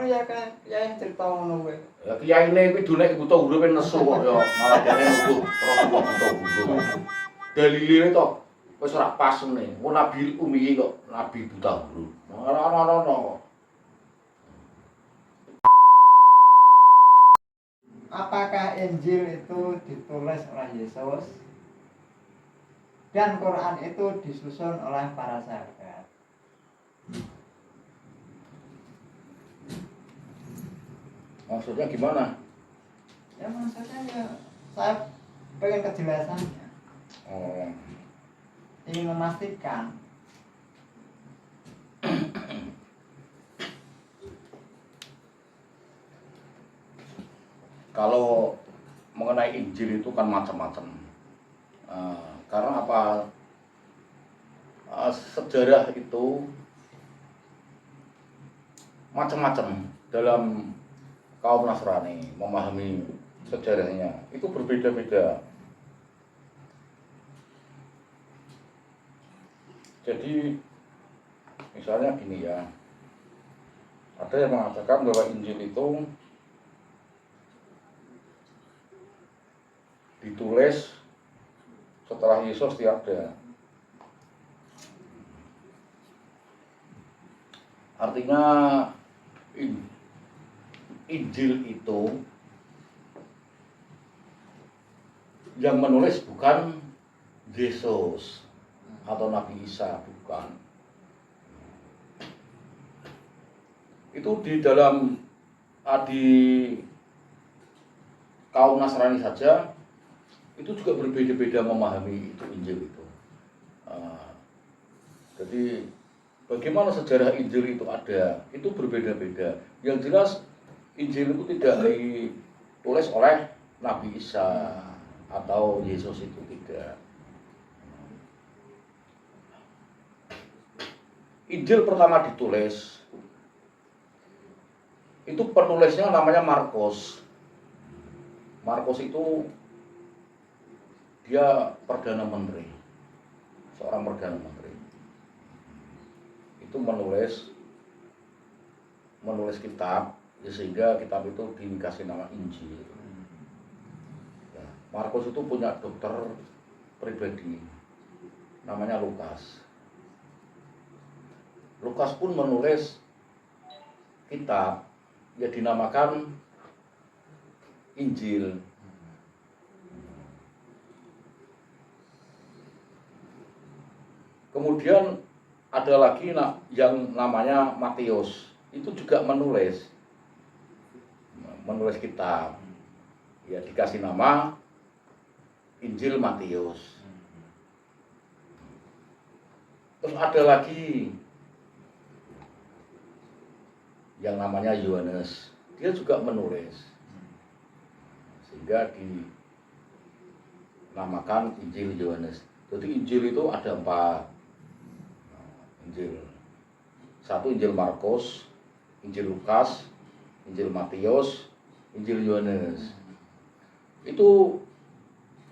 ya kan kiai cerita ngono kowe. Ya kiyaine kuwi dunek buta huruf nesu kok ya, malah dene nuduh Rasulullah buta huruf. Dalile to wis ora pas meneh. Wong Nabi Umi kok Nabi buta huruf. Ora kok. Apakah Injil itu ditulis oleh Yesus dan Quran itu disusun oleh para sahabat? Maksudnya gimana? Ya maksudnya ya saya pengen kejelasannya. Oh. Ingin memastikan. Kalau mengenai Injil itu kan macam-macam. Karena apa? Sejarah itu macam-macam dalam kaum Nasrani memahami sejarahnya itu berbeda-beda. Jadi misalnya gini ya, ada yang mengatakan bahwa Injil itu ditulis setelah Yesus tiada. Artinya Injil itu yang menulis bukan Yesus atau Nabi Isa, bukan. Itu di dalam di kaum Nasrani saja itu juga berbeda-beda memahami itu Injil itu. Jadi bagaimana sejarah Injil itu ada, itu berbeda-beda. Yang jelas Injil itu tidak ditulis oleh Nabi Isa atau Yesus, itu tidak. Injil pertama ditulis itu penulisnya namanya Markus. Markus itu dia perdana menteri, seorang perdana menteri. Itu menulis kitab, ya, sehingga kitab itu dikasih nama Injil. Ya, Markus itu punya dokter pribadi, namanya Lukas. Lukas pun menulis kitab, ya dinamakan Injil. Kemudian ada lagi yang namanya Matius, itu juga menulis kitab, ya dikasih nama Injil Matius. Terus ada lagi yang namanya Yohanes, dia juga menulis, sehingga dinamakan Injil Yohanes. Jadi Injil itu ada 4 Injil. Satu Injil Markus, Injil Lukas, Injil Matius, Injil Yohanes. Itu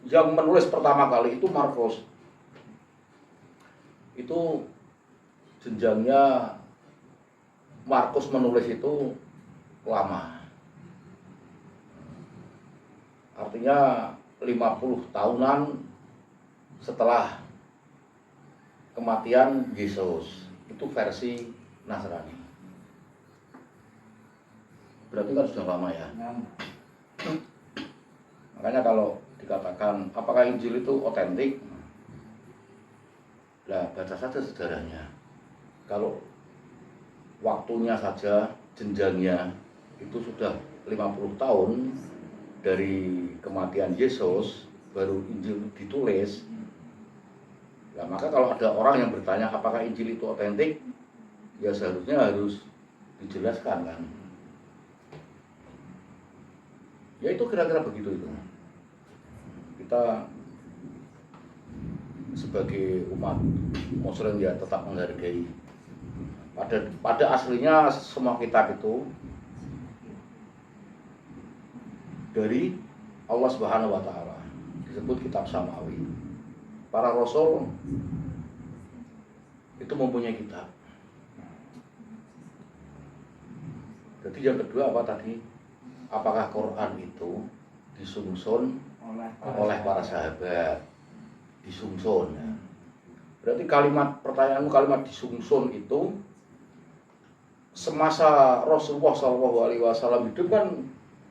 yang menulis pertama kali itu Markus. Itu jenjangnya Markus menulis itu lama. Artinya 50 tahunan setelah kematian Yesus. Itu versi Nasrani. Berarti kan sudah lama ya. Makanya kalau dikatakan apakah Injil itu otentik, lah baca saja sejarahnya. Kalau waktunya saja, jenjangnya itu sudah 50 tahun dari kematian Yesus baru Injil ditulis. Nah, maka kalau ada orang yang bertanya apakah Injil itu otentik, ya seharusnya harus dijelaskan kan. Ya itu kira-kira begitu itu. Kita sebagai umat Muslim ya tetap menghargai. Pada aslinya semua kitab itu dari Allah Subhanahu wa taala, disebut kitab samawi. Para rasul itu mempunyai kitab. Jadi yang kedua apa tadi? Apakah Quran itu disungsun oleh para sahabat? Disungsun. Ya. Berarti pertanyaanmu kalimat disungsun itu semasa Rasulullah SAW hidup kan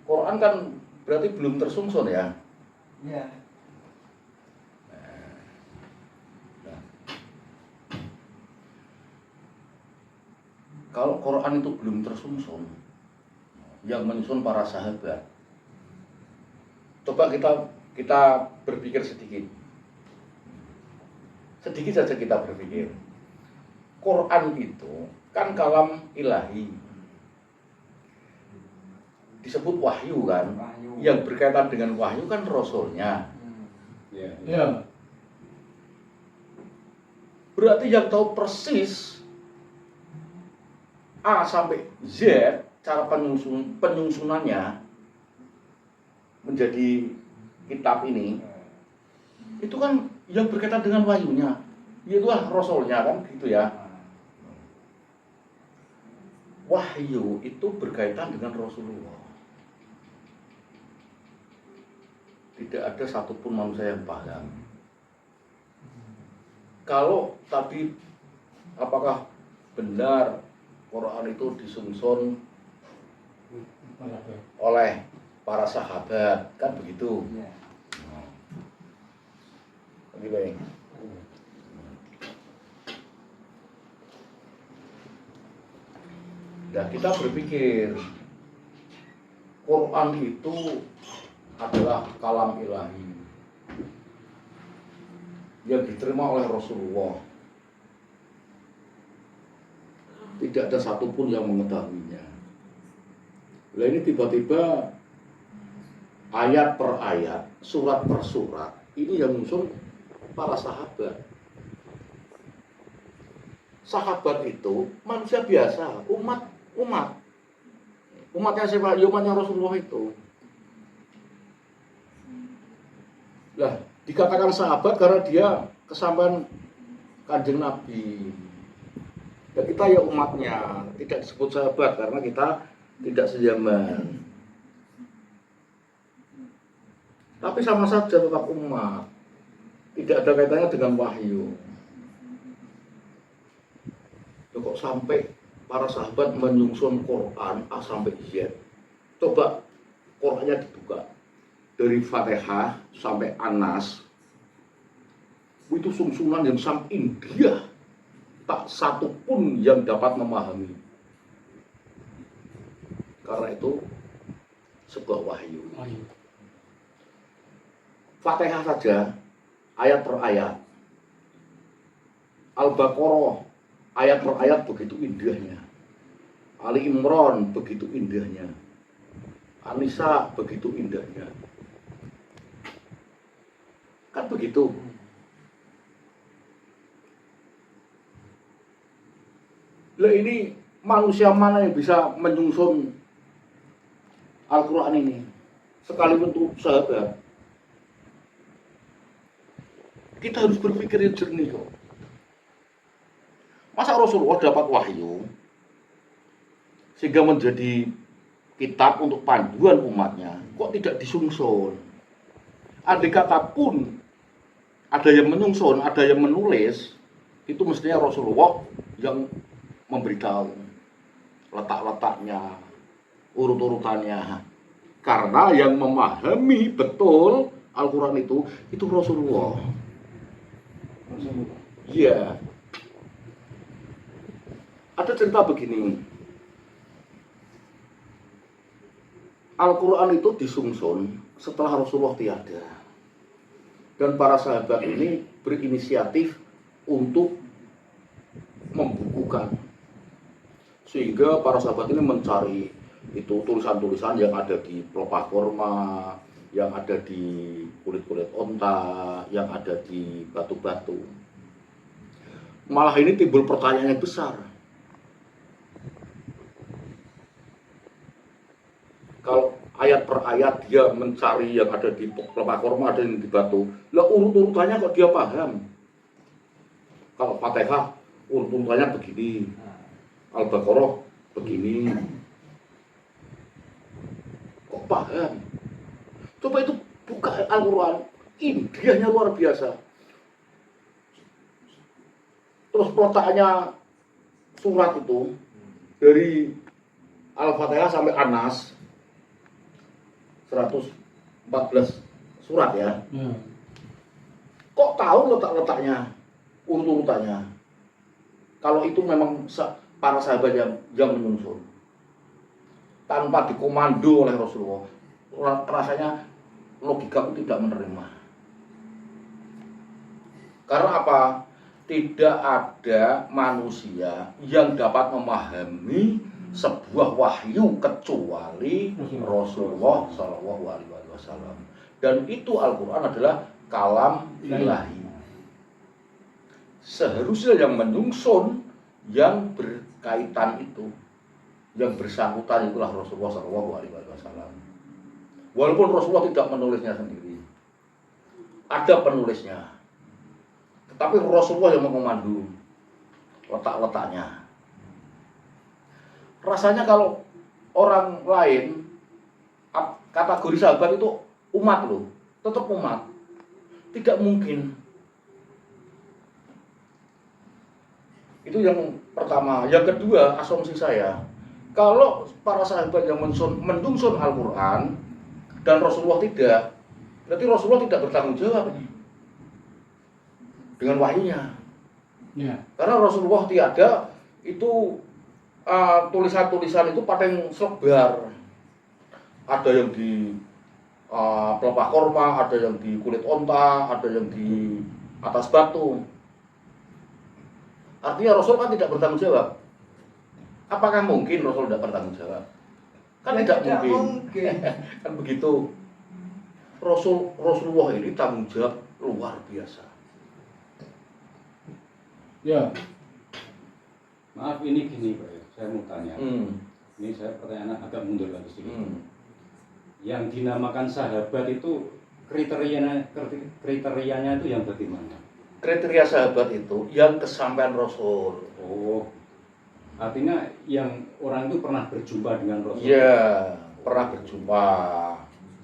Quran kan berarti belum tersungsun ya? Iya. Nah, kalau Quran itu belum tersungsun, yang menyusun para sahabat. Coba kita berpikir sedikit saja kita berpikir. Quran itu kan kalam ilahi, disebut wahyu kan, Wahyu. yang berkaitan dengan wahyu kan rasulnya. Ya. Berarti yang tahu persis A sampai Z cara penyusunannya menjadi kitab ini itu kan yang berkaitan dengan wahyunya, itulah rasulnya kan gitu ya. Wahyu itu berkaitan dengan Rasulullah. Tidak ada satupun manusia yang paham. Kalau tadi apakah benar Quran itu disungsun oleh para sahabat, kan begitu? Iya. Oke. Nah, kita berpikir Quran itu adalah kalam ilahi yang diterima oleh Rasulullah. Tidak ada satupun yang mengetahuinya. Nah, ini tiba-tiba ayat per ayat, surat per surat, ini yang menyusun para sahabat. Sahabat itu manusia biasa, umatnya siapa? Umatnya Rasulullah itu. Lah, dikatakan sahabat karena dia kesampaian Kanjeng Nabi. Dan kita ya umatnya, tidak disebut sahabat karena kita tidak sezaman. Tapi sama saja tetap umat. Tidak ada kaitannya dengan wahyu. Kok sampai para sahabat menyusun Quran A sampai Z. Coba Qurannya dibuka dari Fatihah sampai An-Nas. Itu sungsunan yang sangat indah. Tak satu pun yang dapat memahami. Karena itu sebuah wahyu. Fatihah saja ayat per ayat. Al-Baqarah ayat per ayat begitu indahnya. Ali Imran begitu indahnya. An-Nisa begitu indahnya. Kan begitu. Lah ini manusia mana yang bisa menyusun Al-Quran ini? Sekalipun untuk sahabat. Kita harus berpikir yang jernih kok. Masa Rasulullah dapat wahyu sehingga menjadi kitab untuk panduan umatnya, kok tidak disungsun? Andai kata pun ada yang menyungsun, ada yang menulis, itu mestinya Rasulullah yang memberitahu letak-letaknya, urut-urutannya. Karena yang memahami betul Al-Quran itu Rasulullah. Iya. Ada cerita begini. Al-Quran itu disungsun setelah Rasulullah tiada. Dan para sahabat ini berinisiatif untuk membukukan. Sehingga para sahabat ini mencari itu tulisan-tulisan yang ada di pelepah korma, yang ada di kulit-kulit onta, yang ada di batu-batu. Malah ini timbul pertanyaan yang besar. Kalau ayat per ayat dia mencari yang ada di pelepah korma, ada yang di batu, lah urut-urutannya kok dia paham? Kalau Fatihah urut-urutannya begini, Al-Baqarah begini. kok paham. Coba itu buka Al-Quran, indahnya luar biasa. Terus peletakannya surat itu dari Al-Fatihah sampai An-Nas 114 surat ya. Kok tahu letak-letaknya, urut-urutannya? Kalau itu memang para sahabat yang menyusun tanpa dikomando oleh Rasulullah, rasanya logika itu tidak menerima. Karena apa? Tidak ada manusia yang dapat memahami sebuah wahyu kecuali Rasulullah Shallallahu Alaihi Wasallam. Dan itu Al-Quran adalah kalam ilahi. Seharusnya yang menyusun, yang berkaitan itu, yang bersangkutan itulah Rasulullah Shallallahu Alaihi Wasallam. Walaupun Rasulullah tidak menulisnya sendiri, ada penulisnya, tetapi Rasulullah yang mengomandu letak-letaknya. Rasanya kalau orang lain kategori sahabat itu umat loh, tetap umat, tidak mungkin. Itu yang pertama. Yang kedua, asumsi saya, kalau para sahabat yang menyusun Al-Quran dan Rasulullah tidak, berarti Rasulullah tidak bertanggung jawab dengan wahyunya. Ya. Karena Rasulullah tiada, itu tulisan-tulisan itu paling selebar. Ada yang di pelepah korma, ada yang di kulit onta, ada yang di atas batu. Artinya Rasul kan tidak bertanggung jawab. Apakah mungkin Rasul tidak bertanggung jawab? Kan tidak mungkin. Kan begitu. Rasulullah ini tanggung jawab luar biasa. Ya. Maaf, ini gini Pak ya, saya mau tanya. Ini saya pertanyaan agak mundur lagi sedikit. Yang dinamakan sahabat itu kriterianya itu yang bagaimana? Kriteria sahabat itu yang kesampaian Rasul. Oh, artinya yang orang itu pernah berjumpa dengan Rasul. Iya, pernah berjumpa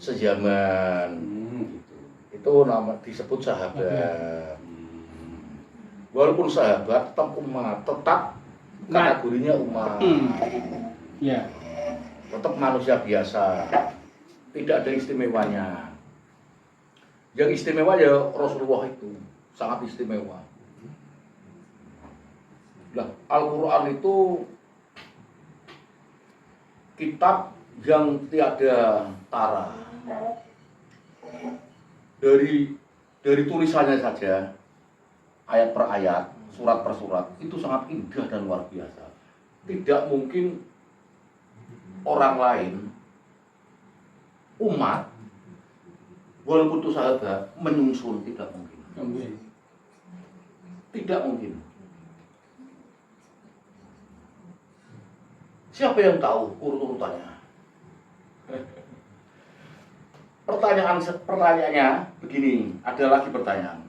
sejaman. Gitu. Itu nama disebut sahabat. Walaupun sahabat tetap umat, tetap kategorinya umat. Ya. Tetap manusia biasa. Tidak ada istimewanya. Yang istimewa ya Rasulullah itu. Sangat istimewa. Nah, Al-Quran itu kitab yang tiada tara. Dari tulisannya saja, ayat per ayat, surat per surat, itu sangat indah dan luar biasa. Tidak mungkin orang lain, umat, walaupun itu sahabat, menyusun, tidak mungkin. Tidak mungkin. Siapa yang tahu urut-urutannya? Pertanyaannya begini, ada lagi pertanyaan.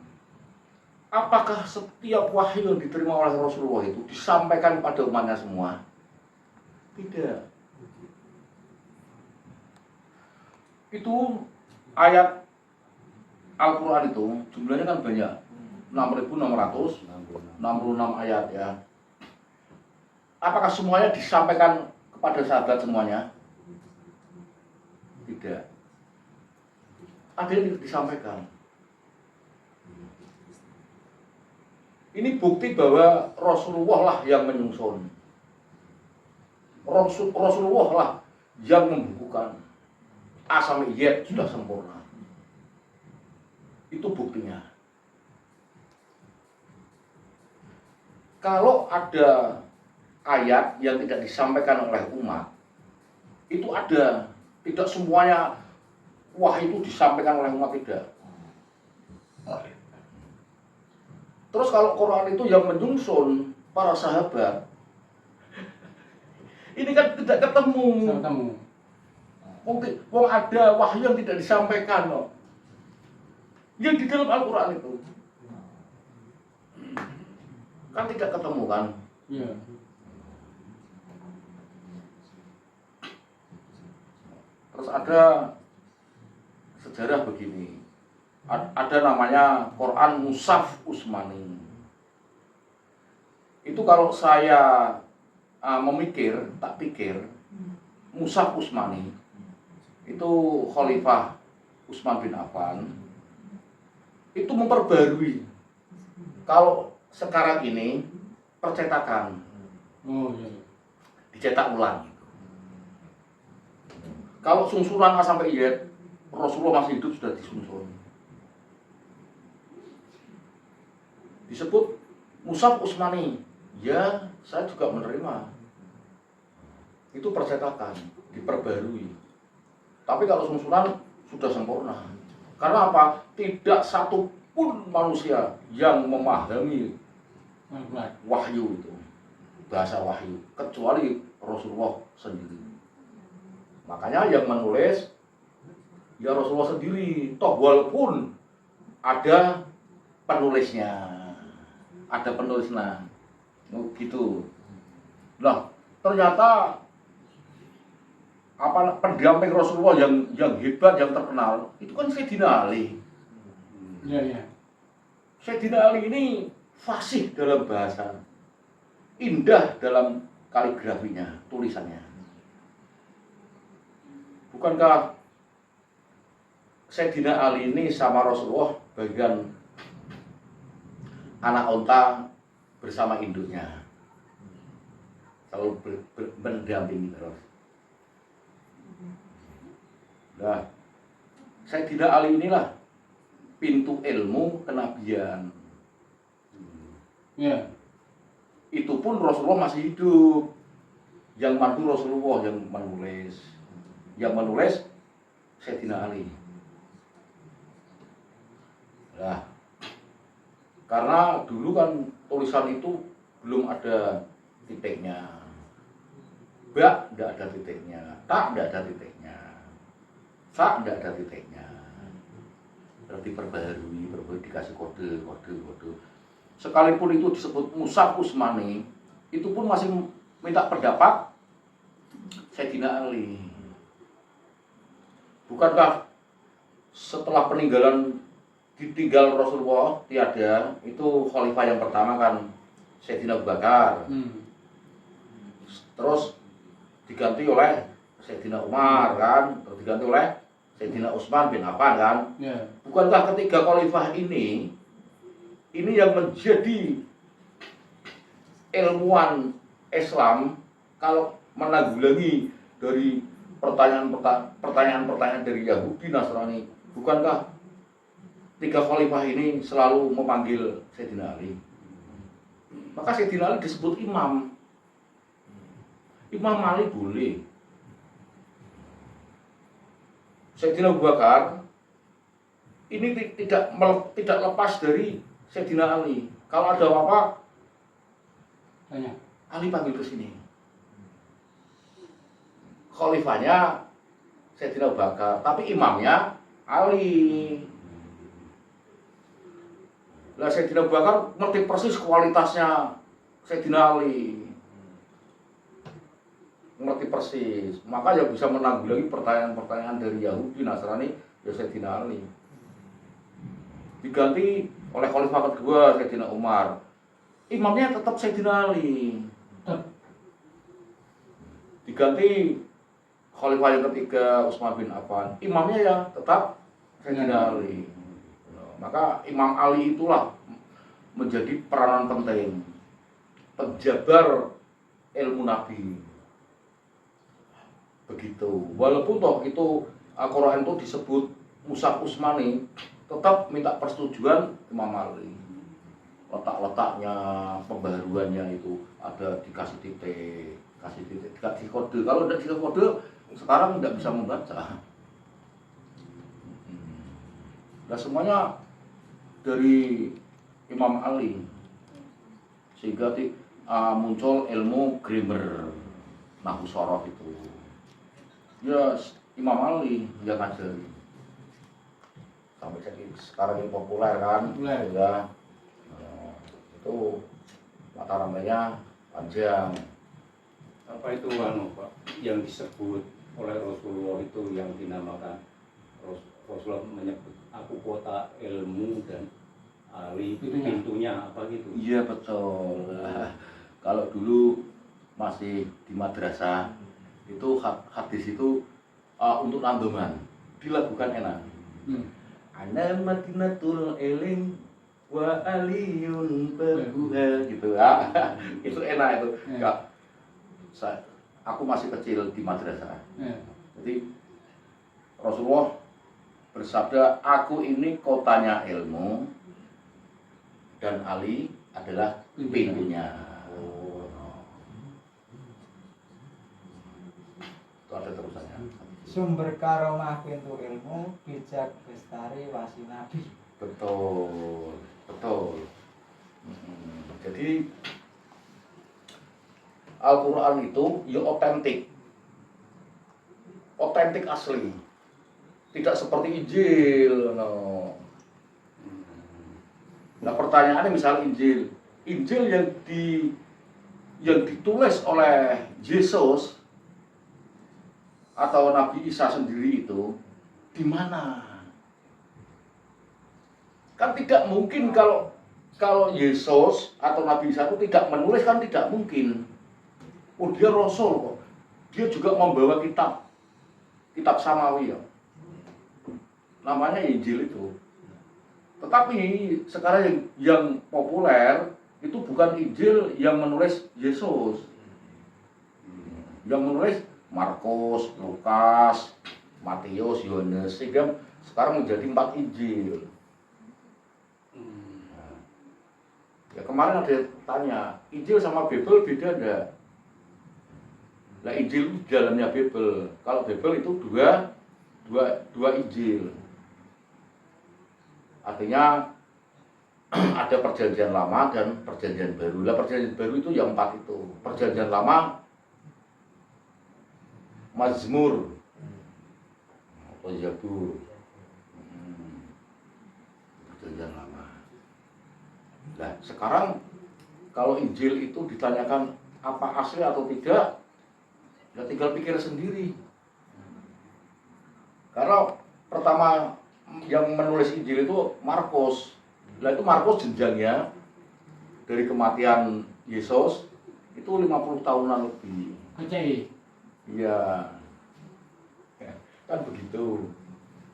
Apakah setiap wahyu yang diterima oleh Rasulullah itu disampaikan kepada umatnya semua? Tidak. Itu ayat Al-Quran itu jumlahnya kan banyak, 6.666 ayat ya. Apakah semuanya disampaikan kepada sahabat semuanya? Tidak. Ada yang tidak disampaikan. Ini bukti bahwa Rasulullah lah yang menyusun. Rasulullah lah yang membukukan. A sampai Y sudah sempurna. Itu buktinya. Kalau ada ayat yang tidak disampaikan oleh umat, itu ada. Tidak semuanya wahyu itu disampaikan oleh umat, tidak. Terus kalau Quran itu yang menyusun para sahabat, ini kan tidak ketemu. Mungkin ada wahyu yang tidak disampaikan loh. Yang di dalam Al-Quran itu kan tidak ketemu kan? Iya. Terus ada sejarah begini, ada namanya Quran Mushaf Utsmani. Itu kalau saya tak pikir Mushaf Utsmani itu Khalifah Utsman bin Affan itu memperbarui. Kalau sekarang ini percetakan, dicetak ulang. Kalau sungsunan A sampai Y, Rasulullah masih hidup sudah disusun. Disebut Mushaf Utsmani. Ya, saya juga menerima. Itu percetakan, diperbarui. Tapi kalau sungsunan sudah sempurna. Karena apa? Tidak satu pun manusia yang memahami wahyu itu, bahasa wahyu, kecuali Rasulullah sendiri. Makanya yang menulis ya Rasulullah sendiri, toh walaupun ada penulisnya, gitu. Nah, ternyata pendamping Rasulullah yang hebat, yang terkenal itu kan Sayyidina Ali. Sayyidina Ali ini fasih dalam bahasa, indah dalam kaligrafinya, tulisannya. Bukankah Sayyidina Ali ini sama Rasulullah bagian anak onta bersama induknya, selalu mendampingi terus. Nah, Sayyidina Ali inilah pintu ilmu kenabian. Itu pun Rasulullah masih hidup. Yang mandu Rasulullah yang menulis. Yang menulis Sayyidina Ali. Nah, karena dulu kan tulisan itu belum ada titiknya. Ba tidak ada titiknya, tak tidak ada titiknya, sa tidak ada titiknya. Berarti diperbarui, dikasih kode. Sekalipun itu disebut Mushaf Utsmani, itu pun masih minta pendapat Sayyidina Ali. Bukankah setelah ditinggal Rasulullah tiada, itu khalifah yang pertama kan Sayyidina Abu Bakar. Terus diganti oleh Sayyidina Umar kan, terus diganti oleh Sayyidina Utsman bin Affan kan. Bukankah ketiga khalifah ini yang menjadi ilmuwan Islam kalau menanggulangi dari pertanyaan-pertanyaan dari Yahudi Nasrani? Bukankah tiga khalifah ini selalu memanggil Sayyidina Ali? Maka Sayyidina Ali disebut imam. Imam Ali boleh. Sayyidina Abu Bakar ini tidak lepas dari Sayyidina Ali. Kalau ada apa-apa, Ali panggil ke sini. Khalifahnya Sayyidina Abu Bakar, tapi imamnya Ali. Lah Sayyidina Abu Bakar ngerti persis kualitasnya Sayyidina Ali. Ngerti persis, maka yang bisa menanggulangi pertanyaan-pertanyaan dari Yahudi Nasrani ya Sayyidina Ali. Diganti oleh khalifah kedua Sayyidina Umar, imamnya tetap Sayyidina Ali. Diganti khalifah yang ketiga Utsman bin Affan, imamnya ya tetap Sayyidina Ali. Maka Imam Ali itulah menjadi peranan penting, penjabar ilmu Nabi. Begitu. Walaupun toh itu Al-Quran itu disebut Mushaf Utsmani, tetap minta persetujuan Imam Ali. Letak-letaknya, pembaruannya itu ada dikasih titik, dikasih kode. Kalau tidak dikasih kode, sekarang tidak bisa membaca. Nah, semuanya dari Imam Ali, sehingga muncul ilmu grammar, nahwu shoroh itu. Ya Imam Ali yang ngajari. Sampai sekarang ini populer kan. Ya. Itu mata rantainya panjang. Apa itu Pak yang disebut oleh Rasulullah itu yang dinamakan Rasulullah menyebut aku kota ilmu dan Ali itu pintunya apa gitu? Iya betul. Kalau dulu masih di madrasah itu hadis itu untuk nandoman dilakukan enak. Ana Madinatul Eling wa aliyun babuha gitu ya. Itu enak itu. Aku masih kecil di madrasah. Jadi Rasulullah bersabda, aku ini kotanya ilmu dan Ali adalah pintunya. Itu ada terusannya. Sumber karomah pintu ilmu, bijak bestari wasi nabi. Betul, betul. Jadi Al-Quran itu ya otentik asli, tidak seperti Injil. Nah pertanyaannya misal Injil yang ditulis oleh Yesus atau Nabi Isa sendiri itu di mana? Kan tidak mungkin kalau Yesus atau Nabi Isa itu tidak menulis, kan tidak mungkin. Oh dia Rasul kok, dia juga membawa kitab samawi ya, namanya Injil itu. Tetapi sekarang yang populer itu bukan Injil yang menulis Yesus, yang menulis Markus, Lukas, Matius, Yohanes, sehingga sekarang menjadi 4 Injil. Ya kemarin ada tanya, Injil sama Bible beda enggak? Nah Injil itu di dalamnya Bible. Kalau Bible itu dua Injil. Artinya ada perjanjian lama dan perjanjian baru. Lah perjanjian baru itu yang 4 itu. Perjanjian lama Mazmur atau Zabur. Perjanjian lama. Nah sekarang kalau Injil itu ditanyakan apa asli atau tidak, ya tinggal pikir sendiri. Karena pertama yang menulis Injil itu Markus. Nah itu Markus jenjangnya dari kematian Yesus itu 50 tahunan lebih. Oke. Iya. Kan begitu.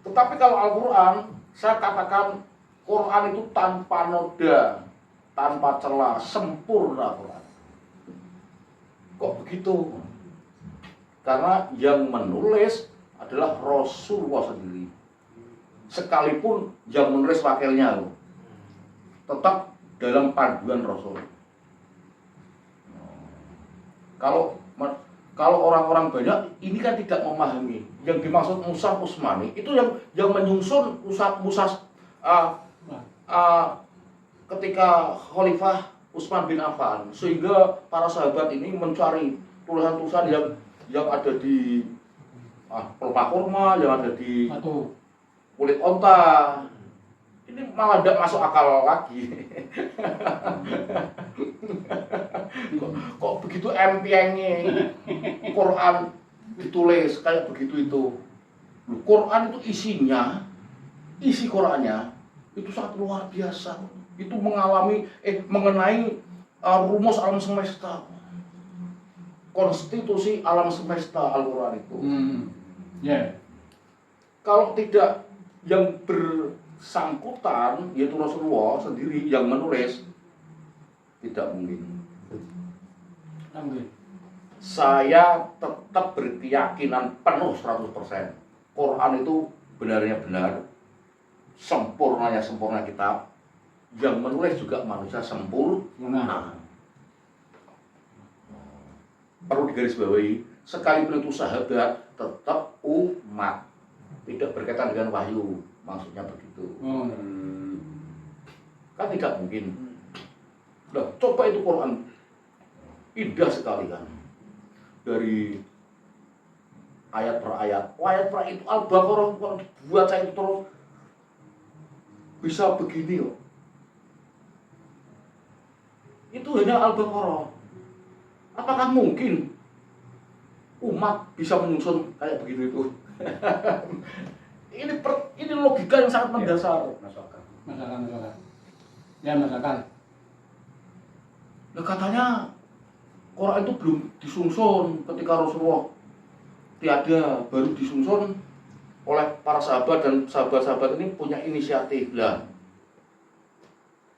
Tetapi kalau Al-Quran, saya katakan Quran itu tanpa noda, tanpa celah, sempurna Quran. Kok begitu? Karena yang menulis adalah Rasulullah sendiri. Sekalipun yang menulis wakilnya loh, tetap dalam panduan Rasul. Kalau orang-orang banyak ini kan tidak memahami yang dimaksud Mushaf Utsmani itu yang menyusun Mushaf ketika Khalifah Utsman bin Affan, sehingga para sahabat ini mencari tulisan-tulisan yang ada di pelepah kurma, yang ada di kulit onta. Ini malah tidak masuk akal lagi. kok begitu empiangnya Quran ditulis kayak begitu itu. Quran itu isi Qurannya itu sangat luar biasa. Itu mengenai rumus alam semesta, konstitusi alam semesta Al-Quran itu. Kalau tidak yang bersangkutan, yaitu Rasulullah sendiri yang menulis, tidak mungkin. Saya tetap berkeyakinan penuh 100%. Quran itu benarnya benar, sempurnanya sempurna kitab. Yang menulis juga manusia sempurna. Perlu digarisbawahi, sekalipun itu sahabat, tetap umat. Tidak berkaitan dengan wahyu, maksudnya begitu. Kan tidak mungkin. Nah, coba itu Quran, indah sekali kan. Dari ayat per ayat, itu Al-Baqarah kalau dibaca itu terus bisa begini loh. Itu hanya Al-Baqarah. Apakah mungkin umat bisa menyusun kayak begitu itu. Ini logika yang sangat mendasar. Masuk akal. Masakan. Ya masakan. Nah, katanya Quran itu belum disusun ketika Rasulullah tiada, baru disusun oleh para sahabat, dan sahabat-sahabat ini punya inisiatif lah.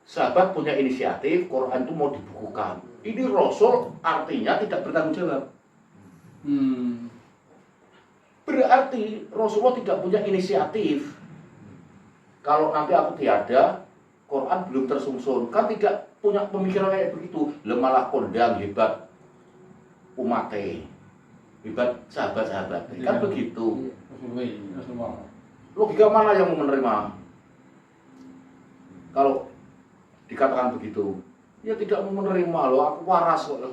Sahabat punya inisiatif, Quran itu mau dibukukan. Ini Rasul artinya tidak bertanggung jawab. Berarti Rasulullah tidak punya inisiatif. Kalau nanti aku tiada, Quran belum tersusun, kan tidak punya pemikiran kayak begitu. Malah kondang hebat umatnya, hebat sahabat-sahabat, kan begitu. Rasulullah. Logika mana yang mau menerima? Kalau dikatakan begitu, ya tidak mau menerima loh, aku waras kok.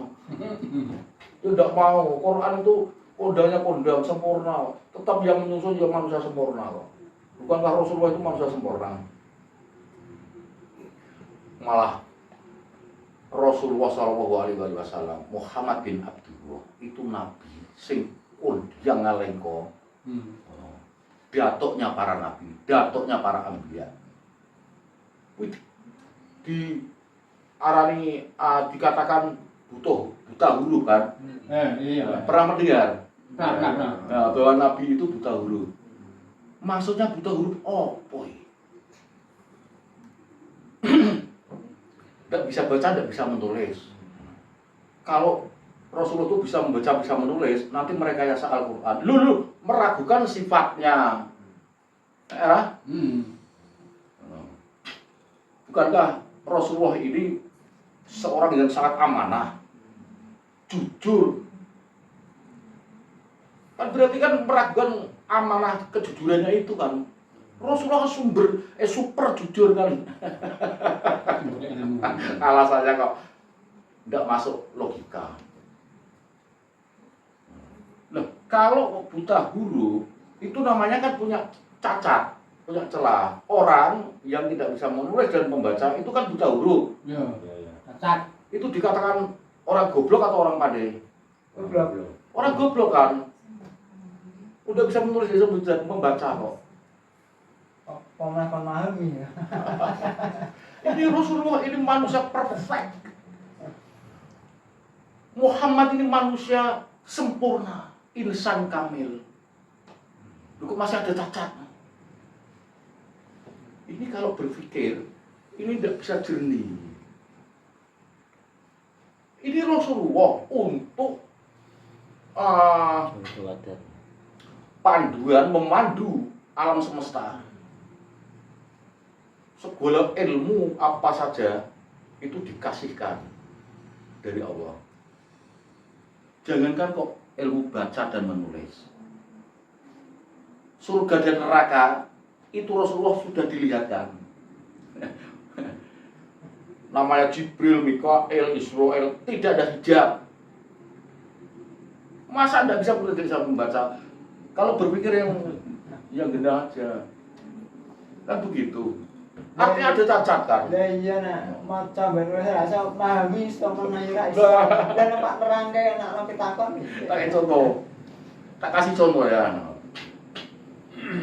Ya tidak mau, Quran itu kondangnya kondang sempurna, tetap yang menyusun ya manusia sempurna kok. Bukankah Rasulullah itu manusia sempurna? Malah Rasulullah SAW, Muhammad bin Abdullah itu nabi sing kondang ngalengko. Datuknya para nabi, datuknya para anbiya. Di arani dikatakan buta huruf kan? Iya. Pernah mendengar? Nah. Nah, bahwa nabi itu buta huruf. Maksudnya buta huruf apa? Tidak bisa baca, tidak bisa menulis. Kalau Rasulullah itu bisa membaca, bisa menulis, nanti merekayasa Al-Quran. Lu meragukan sifatnya. Bukankah Rasulullah ini seorang yang sangat amanah, jujur? Kan berarti kan meragukan amanah kejujurannya itu kan. Rasulullah super jujur kan. Alasannya kok tidak masuk logika. Nah, kalau buta huruf itu namanya kan punya cacat, punya celah. Orang yang tidak bisa menulis dan membaca itu kan buta huruf. Iya. Cacat. Itu dikatakan orang goblok atau orang pandai? Goblok. Orang goblok kan. Udah bisa menulis, bisa membaca kok. Memahami ya. Ini Rasulullah ini manusia perfect. Muhammad ini manusia sempurna, insan kamil. Kok masih ada cacat? Ini kalau berpikir, ini tidak bisa jernih. Ini Rasulullah untuk panduan, memandu alam semesta. Segala ilmu apa saja itu dikasihkan dari Allah. Jangankan kok ilmu baca dan menulis. Surga dan neraka itu Rasulullah sudah dilihatkan. Namanya Jibril, Mikail, Israel, tidak ada hijab. Masa Anda bisa membaca? Kalau berpikir yang genda aja, kan begitu. Artinya ada cacat kan? Iya nak, macam bener rasa pahami temen aja dan nampak terang kayak anak lampi takon. Tak kasih contoh ya.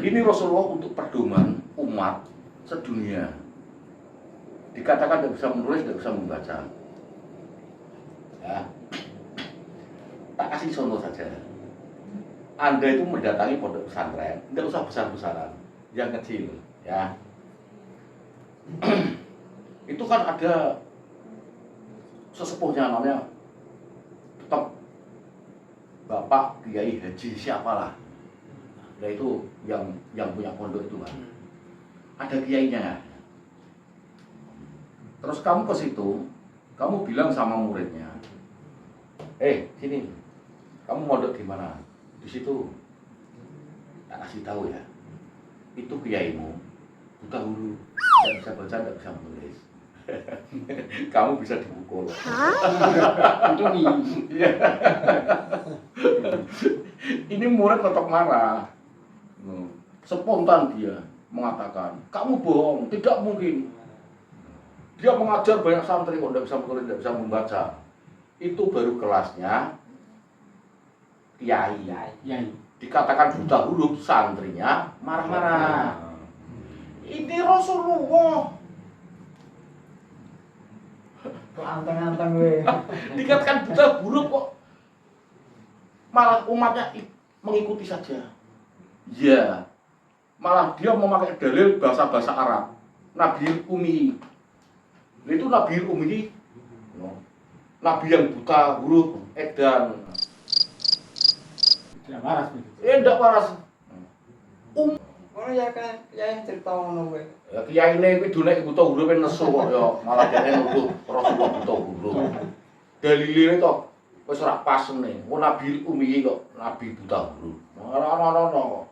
Ini Rasulullah untuk pedoman umat sedunia. Dikatakan tidak bisa menulis, tidak bisa membaca. Ya. Tak kasih contoh saja. Anda itu mendatangi pondok pesantren, tidak usah besar-besaran, yang kecil, ya. Itu kan ada sesepuhnya namanya tetap Bapak Kiai Haji siapalah. Nah itu yang punya pondok itu kan. Ada kiainya. Terus kamu ke situ, kamu bilang sama muridnya, sini, kamu mondok di mana? Di situ. Tak kasih tahu ya. Itu kiaimu buta huruf, tidak bisa baca, tidak bisa menulis. Kamu bisa dipukul. Iya. Ini murid tetap marah. Spontan dia mengatakan, kamu bohong, tidak mungkin. Dia mengajar banyak santri kok tidak bisa menulis, tidak bisa membaca. Itu baru kelasnya kiai. Ya. Dikatakan buta huruf, santrinya marah-marah. Nah, Ini Rasulullah. Kok anteng-anteng gue. Dikatakan buta huruf kok malah umatnya mengikuti saja. Ya, malah dia memakai dalil bahasa-bahasa Arab. Nabi Umi. Itu Nabi Umi. Nabi yang buta huruf, edan. Tidak waras begitu. Enggak waras. Ngono ya kan, ya yang cerita ngono gue. Ya kiai ini kuwi dunek buta huruf nesu kok ya, malah dene nuduh Rasulullah buta huruf. Dalile to wis ora pas meneh. Nabi Umi kok nabi buta huruf. Ora ono.